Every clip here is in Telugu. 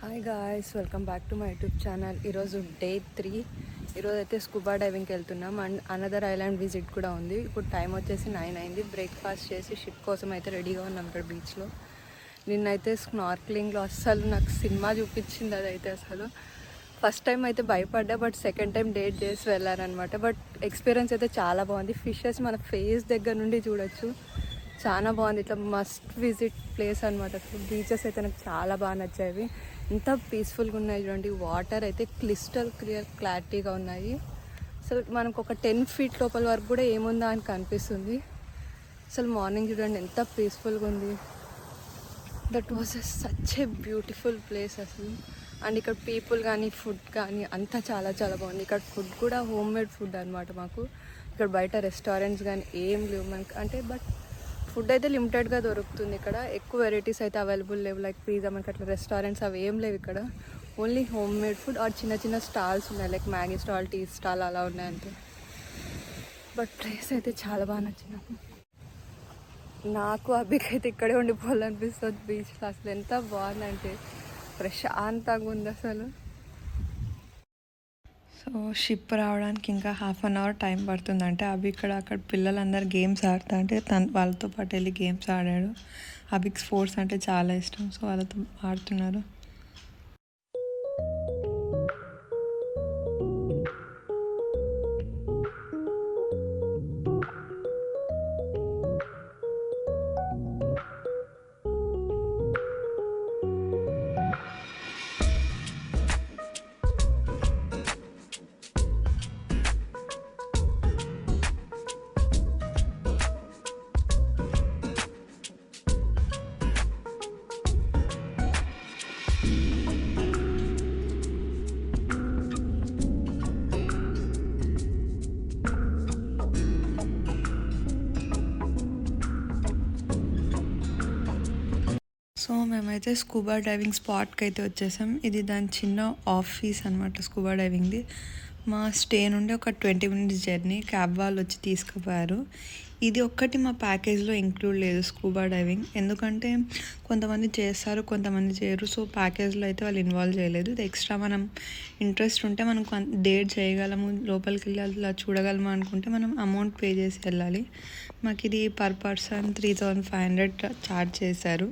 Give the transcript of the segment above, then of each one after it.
Hi guys, welcome back to my YouTube channel. ఈరోజు డే 3. ఈరోజు అయితే స్కూబా డైవింగ్కి వెళ్తున్నాం అండ్ అనదర్ ఐలాండ్ విజిట్ కూడా ఉంది. ఇప్పుడు టైం వచ్చేసి 9 అయింది. బ్రేక్ఫాస్ట్ చేసి షిప్ కోసం అయితే రెడీగా ఉన్నాం ఇక్కడ బీచ్లో. నిన్నైతే స్నార్క్లింగ్లో అస్సలు నాకు సినిమా చూపించింది. అదైతే అసలు ఫస్ట్ టైం అయితే భయపడ్డా, బట్ సెకండ్ టైం డేట్ చేసి వెళ్ళారనమాట. బట్ ఎక్స్పీరియన్స్ అయితే చాలా బాగుంది. ఫిషెస్ మన ఫేస్ దగ్గర నుండి చూడొచ్చు. చాలా బాగుంది. ఇట్లా మస్ట్ విజిట్ ప్లేస్ అనమాట. బీచెస్ అయితే నాకు చాలా బాగా నచ్చాయి. ఎంత పీస్ఫుల్గా ఉన్నాయి చూడండి. వాటర్ అయితే క్లిస్టల్ క్లియర్ క్లారిటీగా ఉన్నాయి. అసలు మనకు ఒక 10 feet లోపల వరకు కూడా ఏముందా అని కనిపిస్తుంది. అసలు మార్నింగ్ చూడండి ఎంత పీస్ఫుల్గా ఉంది. That was such a beautiful place అసలు. అండ్ ఇక్కడ పీపుల్ కానీ ఫుడ్ కానీ అంతా చాలా చాలా బాగుంది. ఇక్కడ ఫుడ్ కూడా హోమ్ మేడ్ ఫుడ్ అనమాట. మాకు ఇక్కడ బయట రెస్టారెంట్స్ కానీ ఏం లేవు మనకి, అంటే బట్ ఫుడ్ అయితే లిమిటెడ్గా దొరుకుతుంది. ఇక్కడ ఎక్కువ వెరైటీస్ అయితే అవైలబుల్ లేవు. లైక్ పిజ్జా, మనకి అట్లా రెస్టారెంట్స్ అవి ఏం లేవు ఇక్కడ. Only home made food or చిన్న చిన్న స్టాల్స్ ఉన్నాయి, like Maggi stall, tea stall అలా ఉన్నాయి అంతే. బట్ ప్లేస్ అయితే చాలా బాగా నచ్చింది నాకు. అభికి అయితే ఇక్కడే ఉండిపోవాలనిపిస్తుంది బీచ్లో. అసలు ఎంత బాగుందంటే ప్రశాంతంగా ఉంది అసలు. సో షిప్ రావడానికి ఇంకా 1/2 hour టైం పడుతుందంటే అవి అక్కడ పిల్లలందరూ గేమ్స్ ఆడుతా అంటే వాళ్ళతో పాటు వెళ్ళి గేమ్స్ ఆడాడు. అభికి స్పోర్ట్స్ అంటే చాలా ఇష్టం, సో వాళ్ళతో ఆడుతున్నారు. సో మేమైతే స్కూబా డైవింగ్ స్పాట్కి అయితే వచ్చేసాం. ఇది దాని చిన్న ఆఫీస్ అనమాట స్కూబా డైవింగ్ది. మా స్టే నుండి ఒక 20 minutes జర్నీ. క్యాబ్ వాళ్ళు వచ్చి తీసుకుపోయారు. ఇది ఒక్కటి మా ప్యాకేజ్లో ఇంక్లూడ్ లేదు స్కూబా డైవింగ్, ఎందుకంటే కొంతమంది చేస్తారు కొంతమంది చేయరు. సో ప్యాకేజ్లో అయితే వాళ్ళు ఇన్వాల్వ్ చేయలేదు. ఇది ఎక్స్ట్రా మనం ఇంట్రెస్ట్ ఉంటే మనం డేట్ చేయగలము, లోపలికి వెళ్ళి అలా చూడగలము అనుకుంటే మనం అమౌంట్ పే చేసి వెళ్ళాలి. మాకు ఇది పర్ పర్సన్ 3500 ఛార్జ్ చేశారు.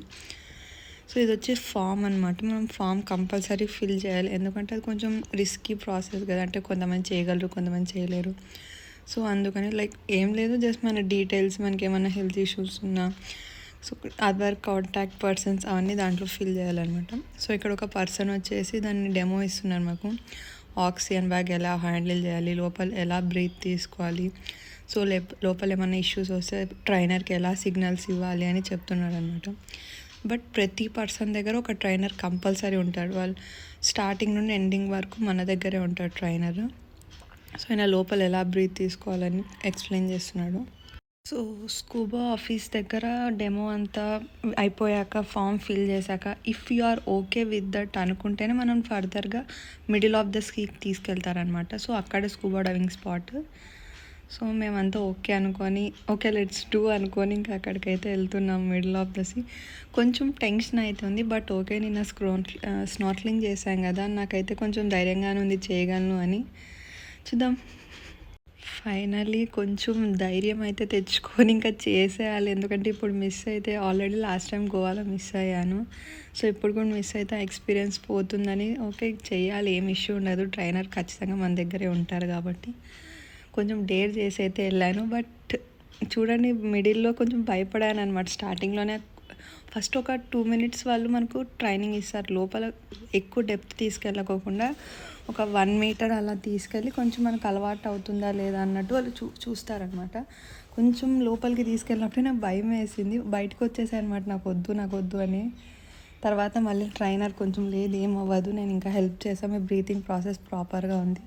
సో ఇది వచ్చి ఫామ్ అనమాట. మనం ఫామ్ కంపల్సరీ ఫిల్ చేయాలి, ఎందుకంటే అది కొంచెం రిస్కీ ప్రాసెస్ కదా. అంటే కొంతమంది చేయగలరు కొంతమంది చేయలేరు. సో అందుకని లైక్ ఏం లేదు, జస్ట్ మన డీటెయిల్స్, మనకి ఏమైనా హెల్త్ ఇష్యూస్ ఉన్నా, సో అదర్ కాంటాక్ట్ పర్సన్స్ అవన్నీ దాంట్లో ఫిల్ చేయాలన్నమాట. సో ఇక్కడ ఒక పర్సన్ వచ్చేసి దాన్ని డెమో ఇస్తున్నారు మాకు. ఆక్సిజన్ బ్యాగ్ ఎలా హ్యాండిల్ చేయాలి, లోపల ఎలా బ్రీత్ తీసుకోవాలి, సో లోపల ఏమైనా ఇష్యూస్ వస్తే ట్రైనర్కి ఎలా సిగ్నల్స్ ఇవ్వాలి అని చెప్తున్నారు అనమాట. బట్ ప్రతి పర్సన్ దగ్గర ఒక ట్రైనర్ కంపల్సరీ ఉంటాడు. వాళ్ళు స్టార్టింగ్ నుండి ఎండింగ్ వరకు మన దగ్గరే ఉంటాడు ట్రైనర్. సో ఆయన లోపల ఎలా బ్రీత్ తీసుకోవాలని ఎక్స్ప్లెయిన్ చేస్తున్నాడు. సో స్కూబా ఆఫీస్ దగ్గర డెమో అంతా అయిపోయాక ఫామ్ ఫిల్ చేశాక if you are okay with that అనుకుంటేనే మనం ఫర్దర్గా మిడిల్ ఆఫ్ ద సీకి తీసుకెళ్తారనమాట. సో అక్కడ స్కూబా డైవింగ్ స్పాట్. సో మేమంతా ఓకే అనుకొని ఓకే లెట్స్ డూ అనుకొని ఇంకా అక్కడికైతే వెళ్తున్నాం మిడిల్ ఆఫ్ ద సీ. కొంచెం టెన్షన్ అవుతుంది, బట్ ఓకే నిన్న స్నార్క్లింగ్ చేశాం కదా, నాకైతే కొంచెం ధైర్యంగానే ఉంది చేయగలను అని. చూద్దాం. ఫైనల్లీ కొంచెం ధైర్యం అయితే తెచ్చుకొని ఇంకా చేసేయాలి, ఎందుకంటే ఇప్పుడు మిస్ అయితే ఆల్రెడీ లాస్ట్ టైం గోవాలో మిస్ అయ్యాను. సో ఇప్పుడు కూడా మిస్ అయితే ఎక్స్పీరియన్స్ పోతుందని ఓకే చేయాలి, ఏం ఇష్యూ ఉండదు, ట్రైనర్ ఖచ్చితంగా మన దగ్గరే ఉంటారు కాబట్టి కొంచెం డేర్ చేసి అయితే వెళ్ళాను. బట్ చూడండి మిడిల్లో కొంచెం భయపడాను అనమాట. స్టార్టింగ్లోనే ఫస్ట్ ఒక 2 minutes వాళ్ళు మనకు ట్రైనింగ్ ఇస్తారు. లోపల ఎక్కువ డెప్త్ తీసుకెళ్ళకోకుండా ఒక 1 meter అలా తీసుకెళ్ళి కొంచెం మనకు అలవాటు అవుతుందా లేదా అన్నట్టు వాళ్ళు చూస్తారనమాట. కొంచెం లోపలికి తీసుకెళ్ళినప్పుడే నాకు భయం వేసింది, బయటకు వచ్చేసాయి అనమాట. నాకు వద్దు అని. తర్వాత మళ్ళీ ట్రైనర్ కొంచెం లేదు ఏం అవ్వదు, నేను ఇంకా హెల్ప్ చేస్తాను, మీ బ్రీతింగ్ ప్రాసెస్ ప్రాపర్గా ఉంది,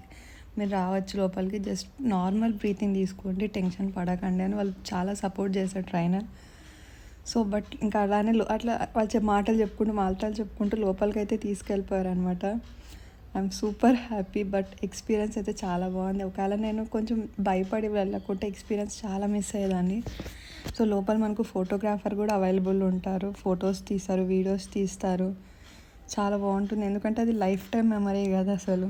మీరు రావచ్చు లోపలికి, జస్ట్ నార్మల్ బ్రీతింగ్ తీసుకోండి, టెన్షన్ పడకండి అని వాళ్ళు చాలా సపోర్ట్ చేశారు ట్రైనర్. సో బట్ ఇంకా అలానే అట్లా వాళ్ళు మాటలు చెప్పుకుంటూ లోపలికి అయితే తీసుకెళ్ళిపోయారు అనమాట. I'm super happy. But experience అయితే చాలా బాగుంది. ఒకవేళ నేను కొంచెం భయపడి వెళ్ళకుంటే ఎక్స్పీరియన్స్ చాలా మిస్ అయ్యేదాన్ని. సో లోపల మనకు ఫోటోగ్రాఫర్ కూడా అవైలబుల్ ఉంటారు, ఫొటోస్ తీస్తారు, వీడియోస్ తీస్తారు. చాలా బాగుంటుంది, ఎందుకంటే అది లైఫ్ టైం మెమరీ కదా అసలు.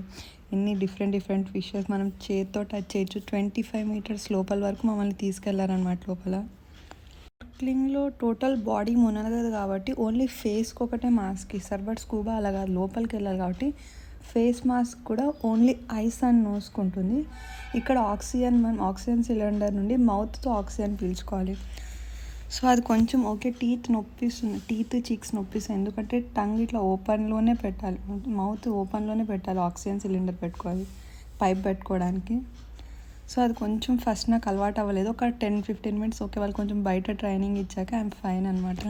ఎన్ని డిఫరెంట్ డిఫరెంట్ ఫిషెస్ మనం చేతితో టచ్ చేయొచ్చు. 25 మీటర్స్ లోపల వరకు మమ్మల్ని తీసుకెళ్లారనమాట లోపల. స్నార్క్లింగ్లో టోటల్ బాడీ మునగదు కాబట్టి ఓన్లీ ఫేస్కి ఒకటే మాస్క్ ఇస్తారు. బట్ స్కూబా అలా కాదు, లోపలికి వెళ్ళాలి కాబట్టి ఫేస్ మాస్క్ కూడా ఓన్లీ ఐస్ అండ్ నోస్కి ఉంటుంది. ఇక్కడ మనం ఆక్సిజన్ సిలిండర్ నుండి మౌత్తో ఆక్సిజన్ పీల్చుకోవాలి. సో అది కొంచెం ఓకే, టీత్ చీక్స్ నొప్పిస్తుంది, ఎందుకంటే టంగ్ ఇట్లా ఓపెన్లోనే పెట్టాలి, మౌత్ ఓపెన్లోనే పెట్టాలి, ఆక్సిజన్ సిలిండర్ పెట్టుకోవాలి పైప్ పెట్టుకోవడానికి. సో అది కొంచెం ఫస్ట్ నాకు అలవాటు అవ్వలేదు, ఒక 10-15 మినిట్స్ ఓకే, వాళ్ళు కొంచెం బయట ట్రైనింగ్ ఇచ్చాక ఐఎమ్ ఫైన్ అనమాట.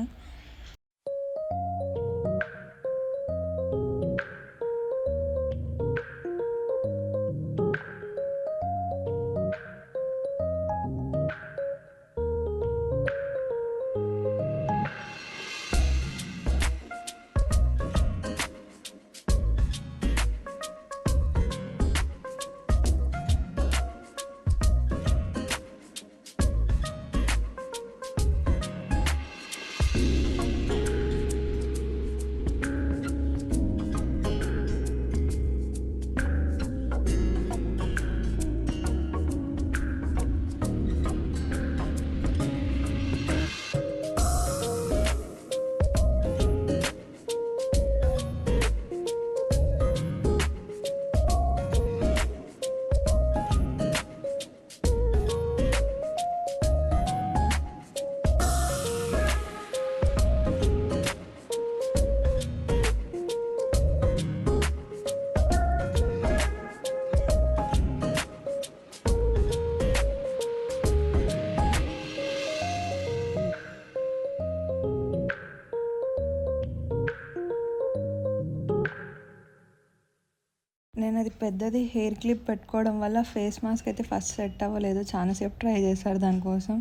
నేను అది పెద్దది హెయిర్ క్లిప్ పెట్టుకోవడం వల్ల ఫేస్ మాస్క్ అయితే ఫస్ట్ సెట్ అవ్వలేదు, చాలాసేపు ట్రై చేశారు దానికోసం.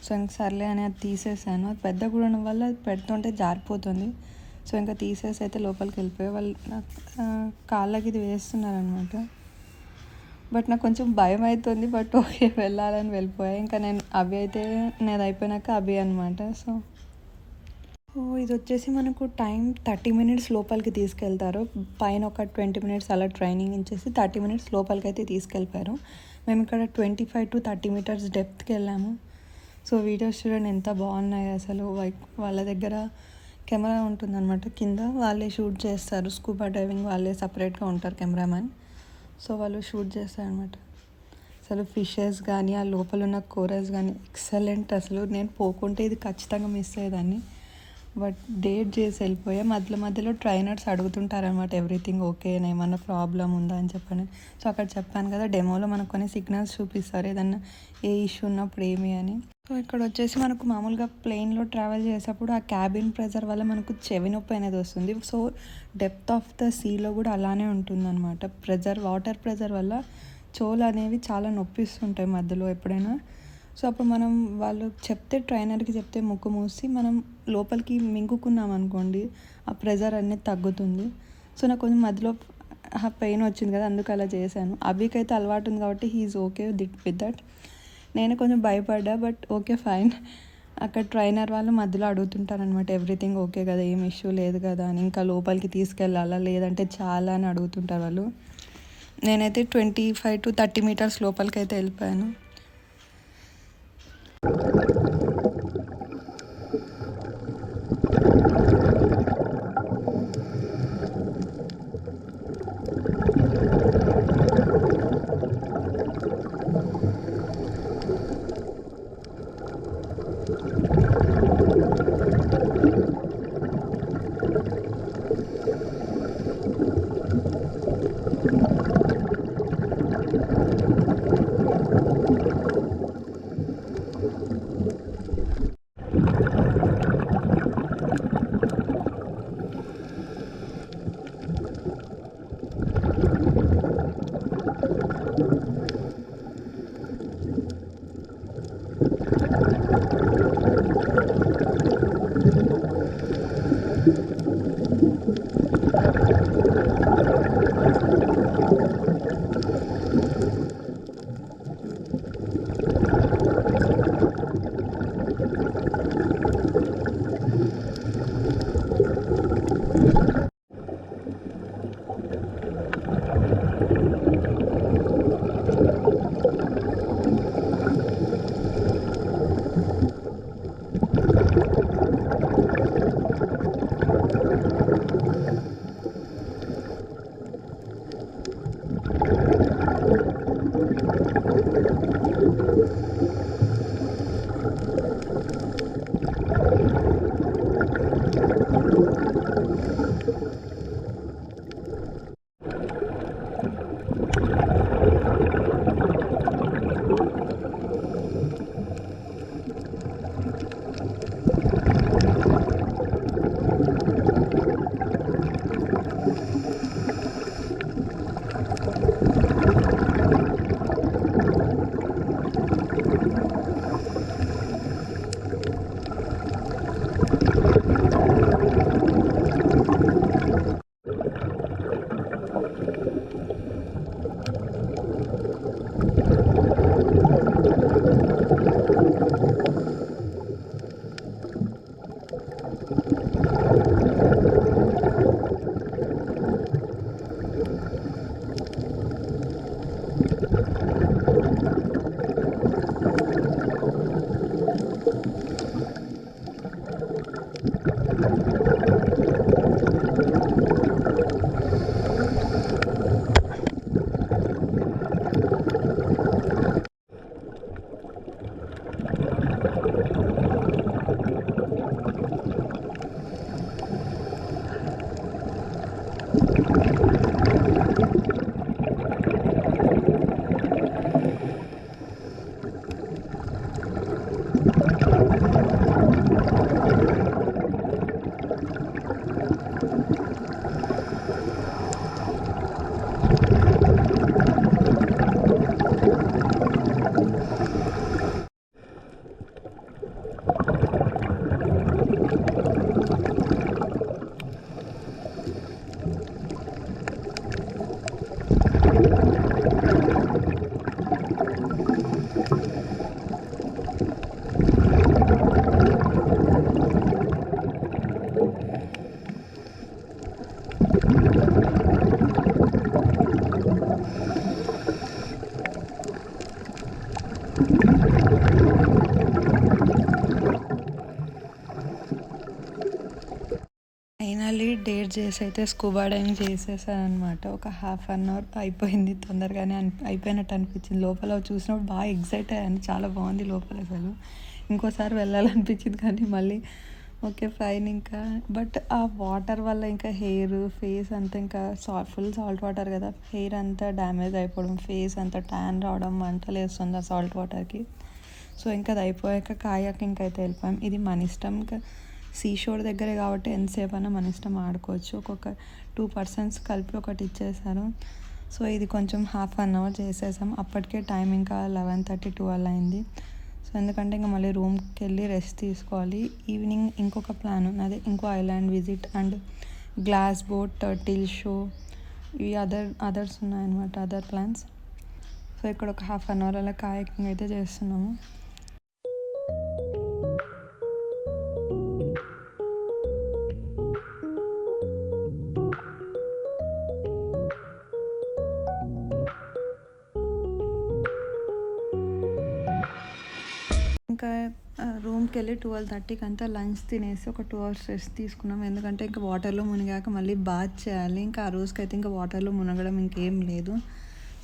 సో ఇంక సర్లే అని అది తీసేసాను. అది పెద్ద ఉండడం వల్ల అది పెడుతుంటే జారిపోతుంది. సో ఇంకా తీసేసి అయితే లోపలికి వెళ్ళిపోయి వాళ్ళు నాకు కాళ్ళకి ఇది వేస్తున్నారనమాట. బట్ నాకు కొంచెం భయం అవుతుంది, బట్ ఓకే వెళ్ళాలని వెళ్ళిపోయాయి. ఇంకా నేను అవి అయితే నేను అయిపోయినాక అవి అనమాట. సో ఇది వచ్చేసి మనకు టైం 30 మినిట్స్ లోపలికి తీసుకెళ్తారు. పైన ఒక 20 మినిట్స్ అలా ట్రైనింగ్ ఇచ్చేసి 30 మినిట్స్ లోపలికి అయితే తీసుకెళ్ళిపోయారు. మేము ఇక్కడ 25-30 మీటర్స్ డెప్త్కి వెళ్ళాము. సో వీడియోస్ చూడండి ఎంత బాగున్నాయి అసలు. వాళ్ళ దగ్గర కెమెరా ఉంటుందన్నమాట కింద, వాళ్ళే షూట్ చేస్తారు. స్కూబా డైవింగ్ వాళ్ళే సపరేట్గా ఉంటారు కెమెరామ్యాన్. సో వాళ్ళు షూట్ చేస్తారనమాట. అసలు ఫిషెస్ కానీ ఆ లోపల ఉన్న కోరల్స్ కానీ ఎక్సలెంట్. అసలు నేను పోకుంటే ఇది ఖచ్చితంగా మిస్ అయ్యేదాన్ని, బట్ డేట్ చేసి వెళ్ళిపోయా. మధ్యలో ట్రైనర్స్ అడుగుతుంటారనమాట, ఎవ్రీథింగ్ ఓకేనా, ఏమన్నా ప్రాబ్లం ఉందా అని చెప్పని. సో అక్కడ చెప్పాను కదా, డెమోలో మనకు కొన్ని సిగ్నల్స్ చూపిస్తారు ఏదన్నా ఏ ఇష్యూ ఉన్నప్పుడు ఏమి అని. సో ఇక్కడ వచ్చేసి మనకు మామూలుగా ప్లేన్లో ట్రావెల్ చేసేటప్పుడు ఆ క్యాబిన్ ప్రెజర్ వల్ల మనకు చెవి నొప్పి అనేది వస్తుంది. సో డెప్త్ ఆఫ్ ద సీలో కూడా అలానే ఉంటుందన్నమాట. వాటర్ ప్రెజర్ వల్ల చెవులు అనేవి చాలా నొప్పిస్తుంటాయి మధ్యలో ఎప్పుడైనా. సో అప్పుడు మనం ట్రైనర్కి చెప్తే ముక్కు మూసి మనం లోపలికి మింగుకున్నాం అనుకోండి, ఆ ప్రెజర్ అనేది తగ్గుతుంది. సో నాకు కొంచెం మధ్యలో పెయిన్ వచ్చింది కదా, అందుకు అలా చేశాను. అభికైతే అలవాటు ఉంది కాబట్టి హీఈస్ ఓకే విత్ దట్. నేను కొంచెం భయపడ్డా, బట్ ఓకే ఫైన్. అక్కడ ట్రైనర్ వాళ్ళు మధ్యలో అడుగుతుంటారనమాట, ఎవ్రీథింగ్ ఓకే కదా, ఏం ఇష్యూ లేదు కదా అని, ఇంకా లోపలికి తీసుకెళ్ళాలా లేదంటే చాలా అని అడుగుతుంటారు వాళ్ళు. నేనైతే 25-30 మీటర్స్ లోపలికి అయితే వెళ్ళిపోయాను. చేసి అయితే స్కూబా డైవింగ్ చేసేసాను అనమాట. ఒక హాఫ్ అన్ అవర్ అయిపోయింది, తొందరగానే అయిపోయినట్టు అనిపించింది. లోపల చూసినప్పుడు బాగా ఎక్సైట్ అయ్యాను, చాలా బాగుంది లోపల అసలు. ఇంకోసారి వెళ్ళాలనిపించింది కానీ మళ్ళీ ఓకే ఫైన్ ఇంకా. బట్ ఆ వాటర్ వల్ల ఇంకా హెయిర్ ఫేస్ అంతా ఇంకా ఫుల్ సాల్ట్ వాటర్ కదా, హెయిర్ అంతా డ్యామేజ్ అయిపోవడం, ఫేస్ అంతా ట్యాన్ రావడం, మంటలు వేస్తుంది ఆ సాల్ట్ వాటర్కి. సో ఇంకా అది అయిపోయాక కాయాకింగ్ అయితే వెళ్ళిపోయాం. ఇది మన ఇష్టం, ఇంకా సీ షోర్ దగ్గరే కాబట్టి ఎంతసేపు అయినా మన ఇష్టం ఆడుకోవచ్చు. ఒక్కొక్క 2 పర్సన్స్ కలిపి ఒకటి ఇచ్చేసారు. సో ఇది కొంచెం హాఫ్ అన్ అవర్ చేసేసాం. అప్పటికే టైం ఇంకా 11:30, 12 అయింది. సో ఎందుకంటే ఇంకా మళ్ళీ రూమ్కి వెళ్ళి రెస్ట్ తీసుకోవాలి. ఈవినింగ్ ఇంకొక ప్లాన్ ఉన్నది, ఇంకో island visit and glass boat, turtle show, ఇవి అదర్స్ ఉన్నాయన్నమాట, అదర్ ప్లాన్స్. సో ఇక్కడ ఒక హాఫ్ అన్ అవర్ అలా కాయకింగ్ అయితే చేస్తున్నాము. ఇంకా రూమ్కి వెళ్ళి 12:30కి అంతా లంచ్ తినేసి ఒక 2 అవర్స్ రెస్ట్ తీసుకున్నాం. ఎందుకంటే ఇంకా వాటర్లో మునిగాక మళ్ళీ బాత్ చేయాలి. ఇంకా ఆ రోజుకైతే ఇంకా వాటర్లో మునగడం ఇంకేం లేదు.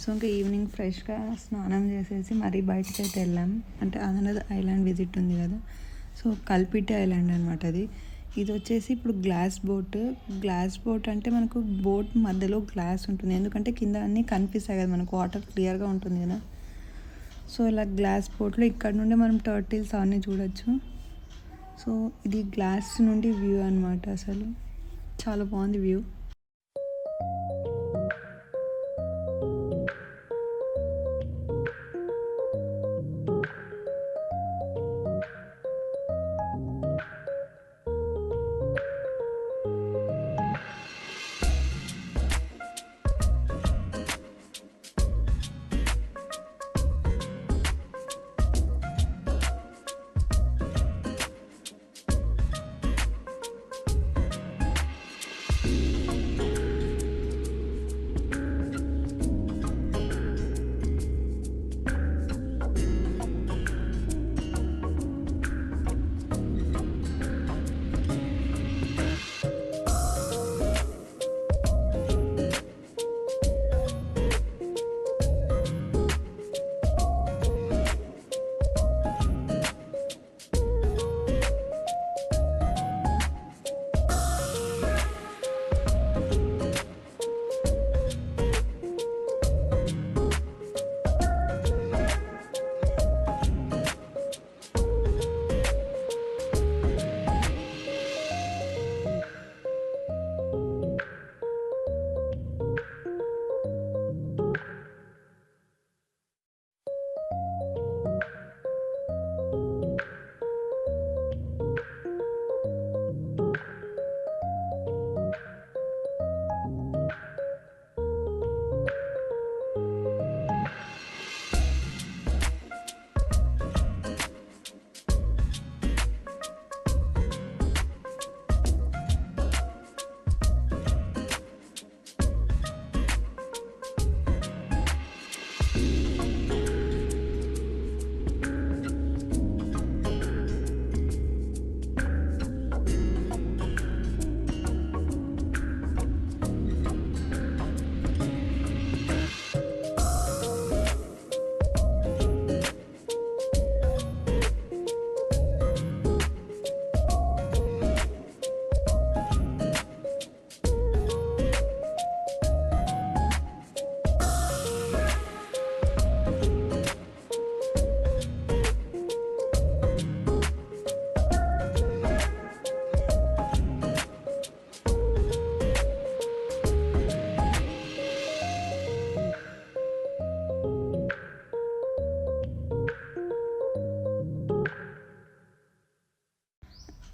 సో ఇంకా ఈవినింగ్ ఫ్రెష్గా స్నానం చేసేసి మరీ బయటకు అయితే వెళ్ళాం. అంటే అదనది ఐలాండ్ విజిట్ ఉంది కదా, సో కల్పిటి ఐలాండ్ అనమాట అది. ఇది వచ్చేసి ఇప్పుడు గ్లాస్ బోట్ అంటే మనకు బోట్ మధ్యలో గ్లాస్ ఉంటుంది, ఎందుకంటే కింద అన్నీ కనిపిస్తాయి కదా మనకు, వాటర్ క్లియర్గా ఉంటుంది కదా. సో ఇలా గ్లాస్ బోట్లో ఇక్కడ నుండి మనం టర్టిల్స్ అవన్నీ చూడొచ్చు. సో ఇది గ్లాస్ నుండి వ్యూ అనమాట, అసలు చాలా బాగుంది వ్యూ.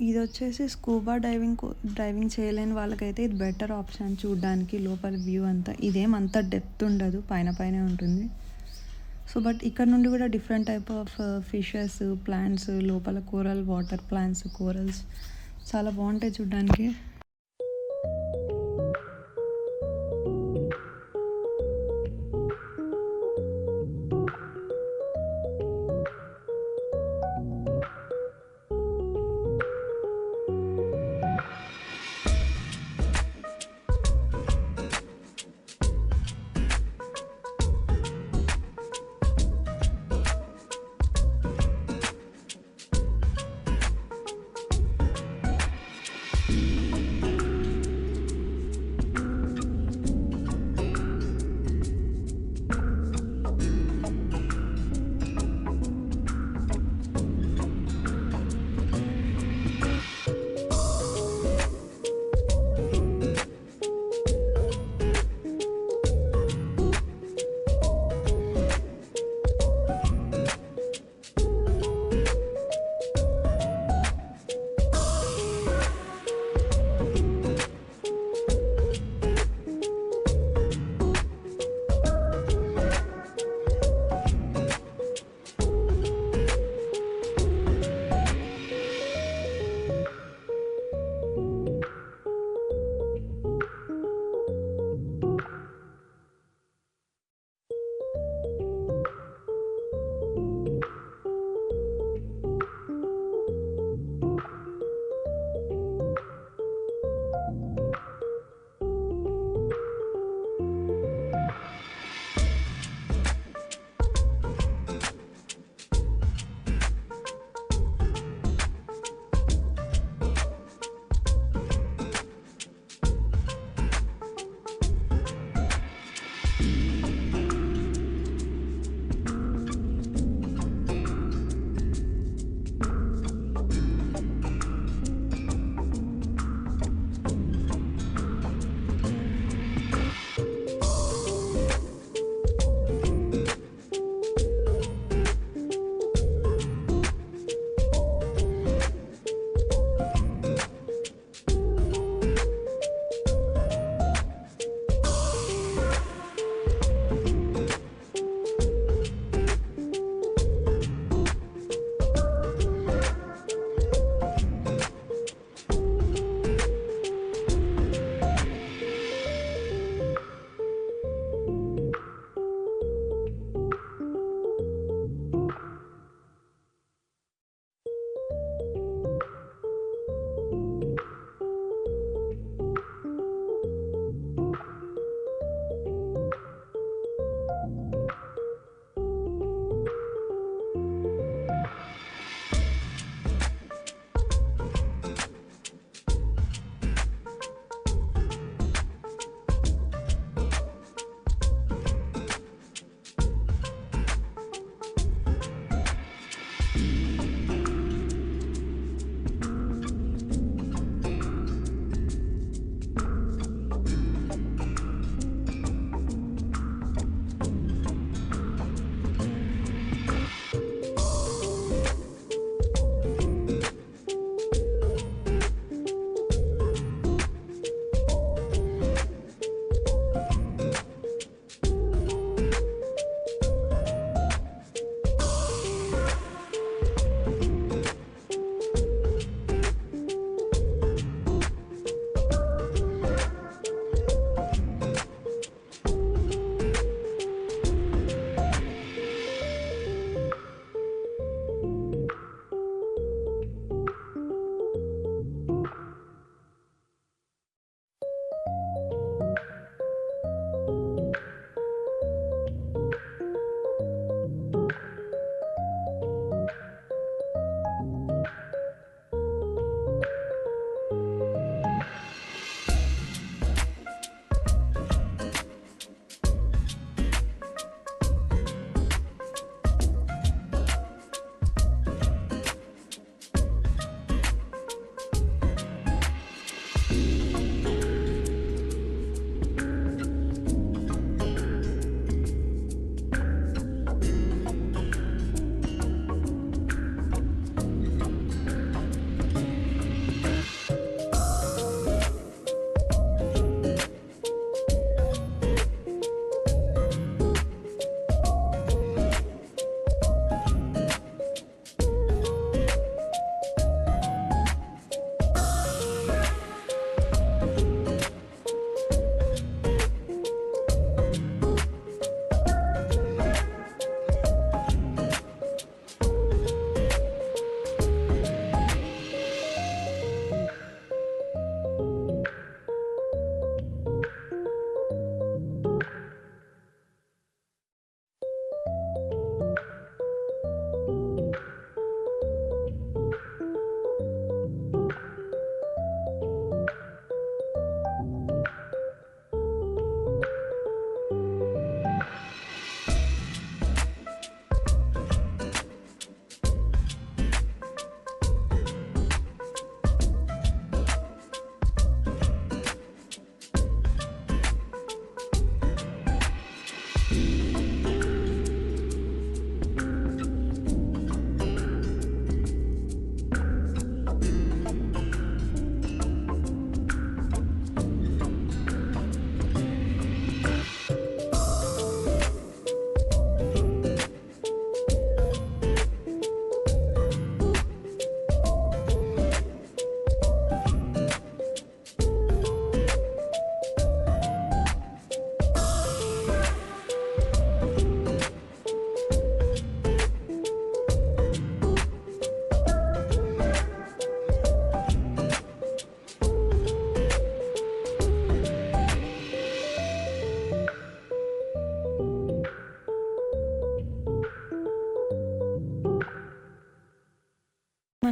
ఇది వచ్చేసి స్కూబా డైవింగ్ చేయలేని వాళ్ళకైతే ఇది బెటర్ ఆప్షన్. చూడడానికి లోపల వ్యూ అంతా ఇదేం అంత డెప్త్ ఉండదు, పైనే ఉంటుంది. సో బట్ ఇక్కడ నుండి కూడా different type of fishes, plants, లోపల కోరల్ వాటర్ ప్లాంట్స్, కోరల్స్ చాలా బాగుంటాయి చూడడానికి.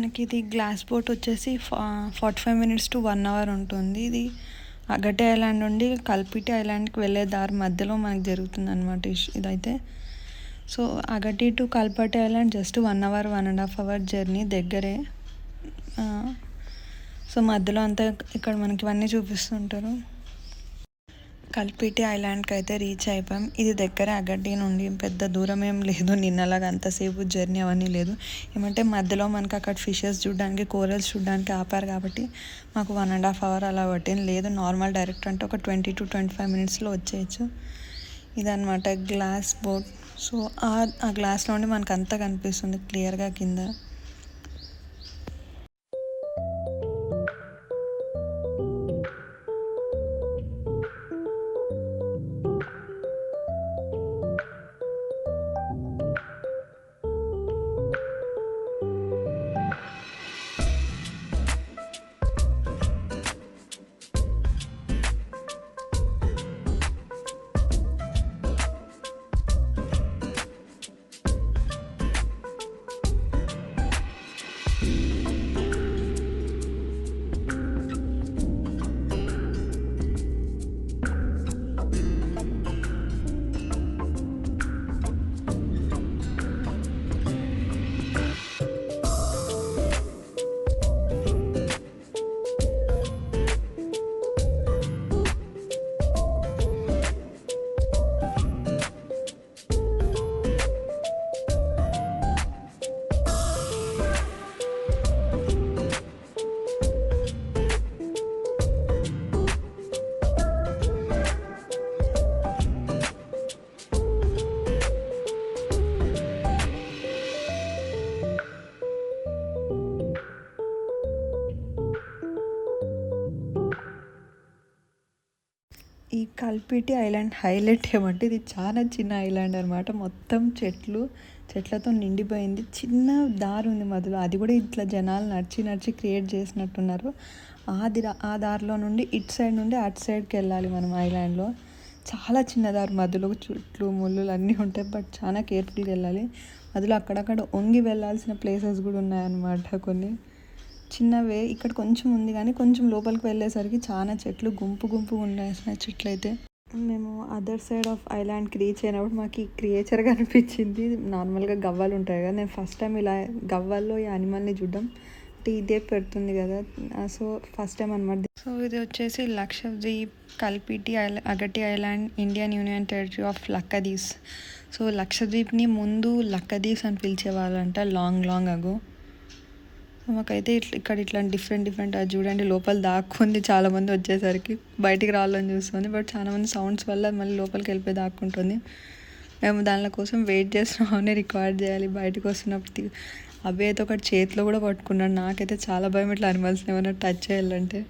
మనకి ఇది గ్లాస్ బోట్ వచ్చేసి 45 minutes to 1 hour ఉంటుంది. ఇది అగటి ఐలాండ్ నుండి కల్పిటి ఐలాండ్కి వెళ్ళే దారి మధ్యలో మనకు జరుగుతుంది అనమాట ఇదైతే. So Agatti to Kalpitti island just 1 hour 1.5 hour journey దగ్గరే. సో మధ్యలో అంతా ఇక్కడ మనకి ఇవన్నీ చూపిస్తుంటారు. కల్పిటి ఐలాండ్కి అయితే రీచ్ అయిపోయాం. ఇది దగ్గరే అగడ్డి నుండి పెద్ద దూరం ఏం లేదు, నిన్నలాగా అంతసేపు జర్నీ అవన్నీ లేదు. ఏమంటే మధ్యలో మనకి అక్కడ ఫిషెస్ చూడడానికి, కోరల్స్ చూడడానికి ఆపారు కాబట్టి మాకు 1.5 hour అలా పట్టింది. లేదు నార్మల్ డైరెక్ట్ అంటే ఒక 20 to 25 minutesలో వచ్చేయచ్చు. ఇదనమాట గ్లాస్ బోట్. సో ఆ గ్లాస్లో ఉండి మనకు అంతా కనిపిస్తుంది క్లియర్గా కింద. ఈ కల్పిటి ఐలాండ్ హైలైట్ ఏమంటే ఇది చాలా చిన్న ఐలాండ్ అనమాట. మొత్తం చెట్లతో నిండిపోయింది. చిన్న దారి ఉంది మధ్యలో, అది కూడా ఇట్లా జనాలు నడిచి క్రియేట్ చేసినట్టున్నారు. ఆ దారిలో నుండి ఇటు సైడ్ నుండి అటు సైడ్కి వెళ్ళాలి మనం ఐలాండ్లో. చాలా చిన్న దారి, మధ్యలో చుట్లు ముళ్ళు అన్నీ ఉంటాయి, బట్ చాలా కేర్ఫుల్గా వెళ్ళాలి. మధ్యలో అక్కడక్కడ వంగి వెళ్ళాల్సిన ప్లేసెస్ కూడా ఉన్నాయన్నమాట. కొన్ని చిన్నవే ఇక్కడ కొంచెం ఉంది, కానీ కొంచెం లోపలికి వెళ్ళేసరికి చాలా చెట్లు గుంపు ఉండాల్సిన చెట్లు అయితే. మేము అదర్ సైడ్ ఆఫ్ ఐలాండ్కి రీచ్ అయినప్పుడు మాకు ఈ క్రియేచర్ కనిపించింది. నార్మల్గా గవ్వలు ఉంటాయి కదా, నేను ఫస్ట్ టైం ఇలా గవ్వల్లో ఈ యానిమల్ని చూడడం. అంటే ఇదే పెడుతుంది కదా, సో ఫస్ట్ టైం అనమాట. సో ఇది వచ్చేసి Lakshadweep Kalpitti Agatti island, Indian union territory of Laccadives. So లక్షద్వీప్ని ముందు లక్కదీవ్స్ అని పిలిచేవాళ్ళంట లాంగ్ అగో. మాకైతే ఇక్కడ ఇట్లా డిఫరెంట్ అది చూడండి లోపల దాక్కుంది. చాలామంది వచ్చేసరికి బయటికి రావాలని చూస్తుంది, బట్ చాలామంది సౌండ్స్ వల్ల మళ్ళీ లోపలికి వెళ్ళిపోయి దాక్కుంటుంది. మేము దానిల కోసం వెయిట్ చేస్తున్నామని రికార్డ్ చేయాలి. బయటకు వస్తున్నప్పుడు అవి అయితే ఒకటి చేతిలో కూడా పట్టుకున్నాడు. నాకైతే చాలా భయం ఇట్లా అనిమల్స్ని ఏమైనా టచ్ చేయాలంటే.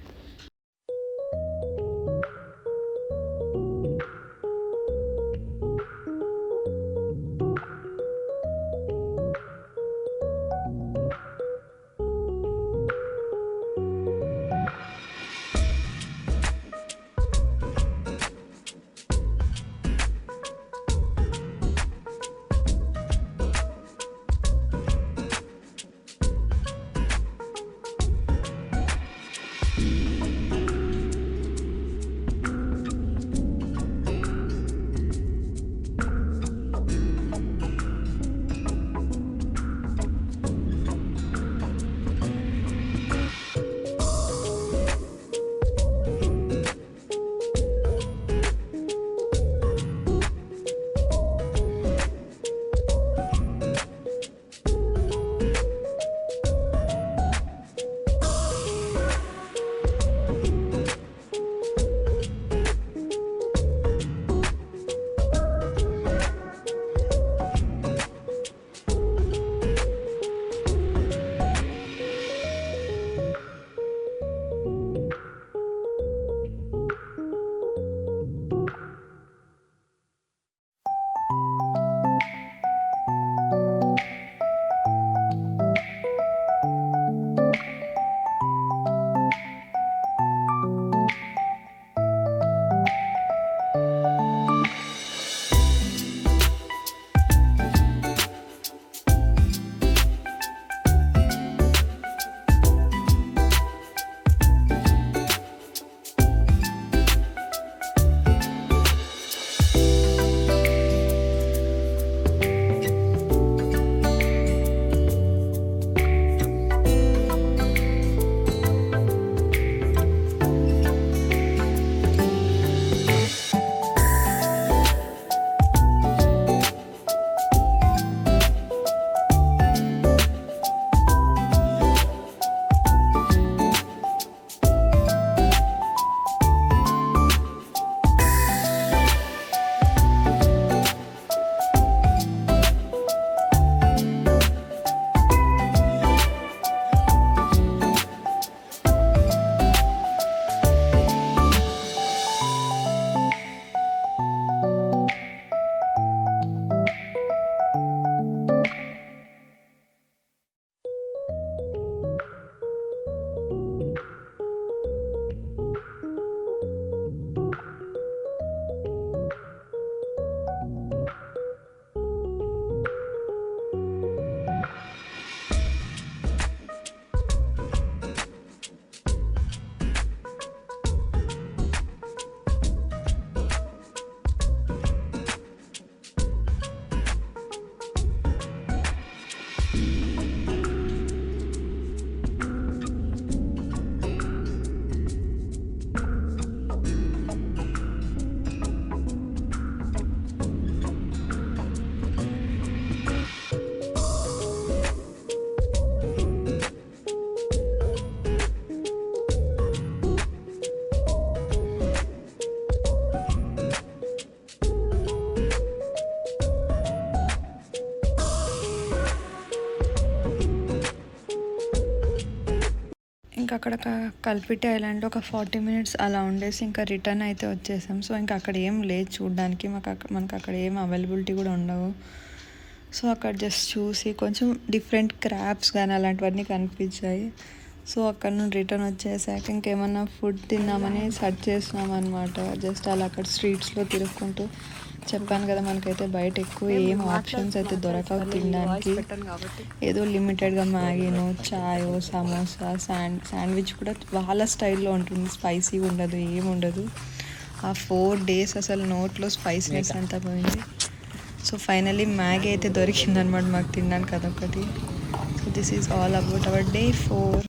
ఇంకా అక్కడ కల్పిటి ఐలాండ్లో ఒక 40 మినిట్స్ అలా ఉండేసి ఇంకా రిటర్న్ అయితే వచ్చేసాం. సో ఇంకా అక్కడ ఏం లేదు చూడడానికి, మనకు అక్కడ ఏం అవైలబిలిటీ కూడా ఉండవు. సో అక్కడ జస్ట్ చూసి కొంచెం డిఫరెంట్ క్రాబ్స్ కానీ అలాంటివన్నీ కనిపించాయి. సో అక్కడ నుండి రిటర్న్ వచ్చేసాక ఇంకేమన్నా ఫుడ్ తిన్నామని సెర్చ్ చేసినాం అనమాట. జస్ట్ అలా అక్కడ స్ట్రీట్స్లో తిరుగుకుంటూ. చెప్పాను కదా మనకైతే బయట ఎక్కువ ఏం ఆప్షన్స్ అయితే దొరకవు తినడానికి. ఏదో లిమిటెడ్గా మ్యాగీను, చాయో, సమోసా, శాండ్విచ్ కూడా వాళ్ళ స్టైల్లో ఉంటుంది, స్పైసీ ఉండదు, ఏముండదు. ఆ 4 days అసలు నోట్లో స్పైసీనెస్ అంతా పోయింది. సో ఫైనలీ మ్యాగీ అయితే దొరికిందనమాట మాకు తినడానికి అదొకటి. So this is all about our Day 4.